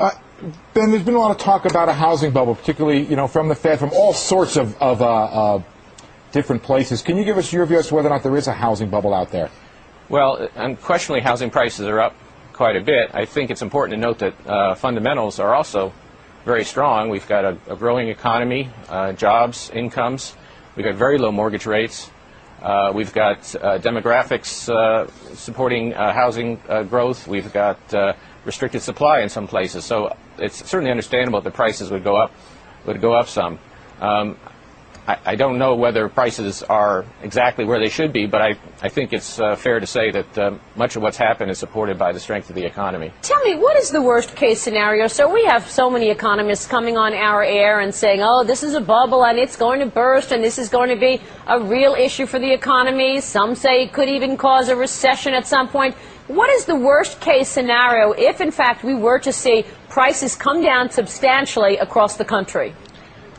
Ben, there's been a lot of talk about a housing bubble, particularly, from the Fed, from all sorts of different places. Can you give us your view as to whether or not there is a housing bubble out there? Well, unquestionably, housing prices are up quite a bit. I think it's important to note that fundamentals are also very strong. We've got a growing economy, jobs, incomes. We've got very low mortgage rates. We've got demographics supporting housing growth. We've got restricted supply in some places. So it's certainly understandable that the prices would go up some. I don't know whether prices are exactly where they should be, but I think it's fair to say that much of what's happened is supported by the strength of the economy. Tell me, what is the worst case scenario? So we have so many economists coming on our air and saying, oh, this is a bubble and it's going to burst and this is going to be a real issue for the economy. Some say it could even cause a recession at some point. What is the worst case scenario if, in fact, we were to see prices come down substantially across the country?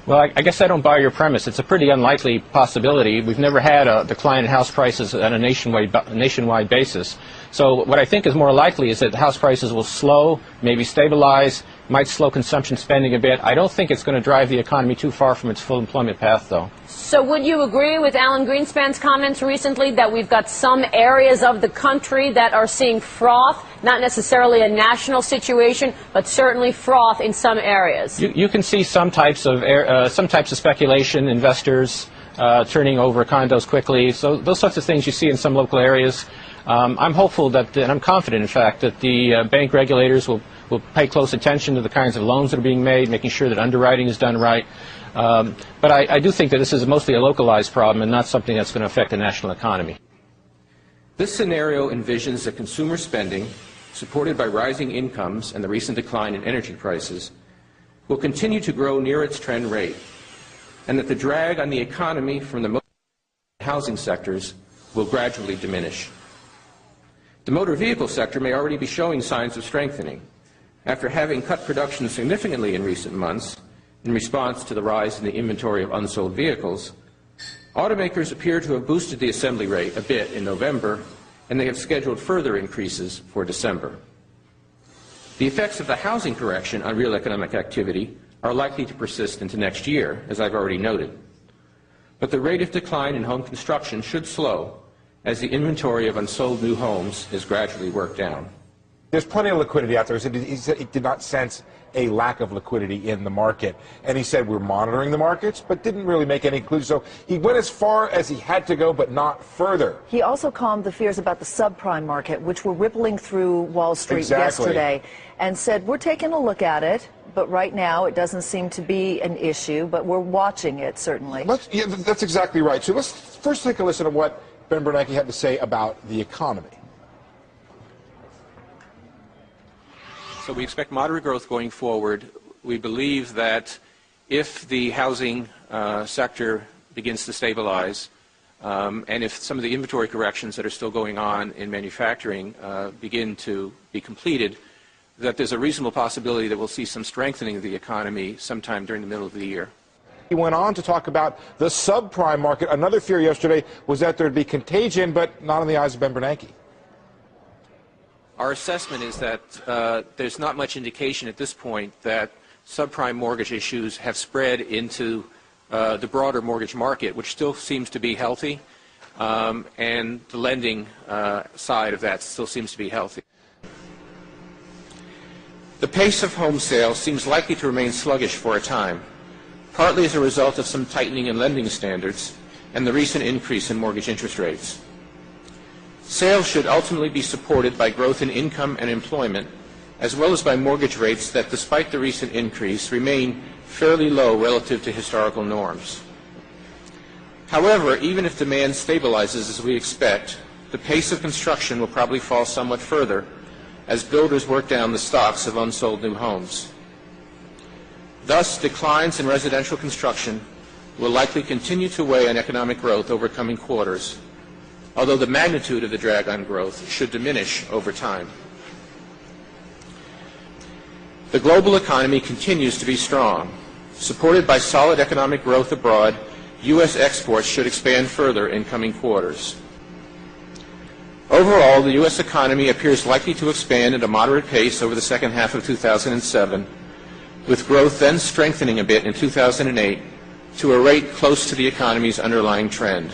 Well, I guess I don't buy your premise. It's a pretty unlikely possibility. We've never had a decline in house prices on a nationwide basis. So what I think is more likely is that house prices will slow, maybe stabilize, might slow consumption spending a bit. I don't think it's going to drive the economy too far from its full employment path, though. So would you agree with Alan Greenspan's comments recently that we've got some areas of the country that are seeing froth, not necessarily a national situation, but certainly froth in some areas? You can see some types of speculation, investors turning over condos quickly. So those sorts of things you see in some local areas. I'm hopeful that, and I'm confident, in fact, that the bank regulators will pay close attention to the kinds of loans that are being made, making sure that underwriting is done right. But I do think that this is mostly a localized problem and not something that's going to affect the national economy. This scenario envisions that consumer spending, supported by rising incomes and the recent decline in energy prices, will continue to grow near its trend rate, and that the drag on the economy from the most housing sectors will gradually diminish. The motor vehicle sector may already be showing signs of strengthening. After having cut production significantly in recent months in response to the rise in the inventory of unsold vehicles, automakers appear to have boosted the assembly rate a bit in November, and they have scheduled further increases for December. The effects of the housing correction on real economic activity are likely to persist into next year, as I've already noted. But the rate of decline in home construction should slow as the inventory of unsold new homes is gradually worked down. There's plenty of liquidity out there. He said he did not sense a lack of liquidity in the market. And he said we're monitoring the markets, but didn't really make any clues. So he went as far as he had to go, but not further. He also calmed the fears about the subprime market, which were rippling through Wall Street yesterday, and said we're taking a look at it, but right now it doesn't seem to be an issue, but we're watching it, certainly. Yeah, that's exactly right. So let's first take a listen to what Ben Bernanke had to say about the economy. So we expect moderate growth going forward. We believe that if the housing sector begins to stabilize, and if some of the inventory corrections that are still going on in manufacturing begin to be completed, that there's a reasonable possibility that we'll see some strengthening of the economy sometime during the middle of the year. He went on to talk about the subprime market. Another fear yesterday was that there'd be contagion, but not in the eyes of Ben Bernanke. Our assessment is that there's not much indication at this point that subprime mortgage issues have spread into the broader mortgage market, which still seems to be healthy, and the lending side of that still seems to be healthy. The pace of home sales seems likely to remain sluggish for a time, partly as a result of some tightening in lending standards and the recent increase in mortgage interest rates. Sales should ultimately be supported by growth in income and employment, as well as by mortgage rates that, despite the recent increase, remain fairly low relative to historical norms. However, even if demand stabilizes as we expect, the pace of construction will probably fall somewhat further as builders work down the stocks of unsold new homes. Thus, declines in residential construction will likely continue to weigh on economic growth over coming quarters, although the magnitude of the drag on growth should diminish over time. The global economy continues to be strong. Supported by solid economic growth abroad, U.S. exports should expand further in coming quarters. Overall, the U.S. economy appears likely to expand at a moderate pace over the second half of 2007, with growth then strengthening a bit in 2008 to a rate close to the economy's underlying trend.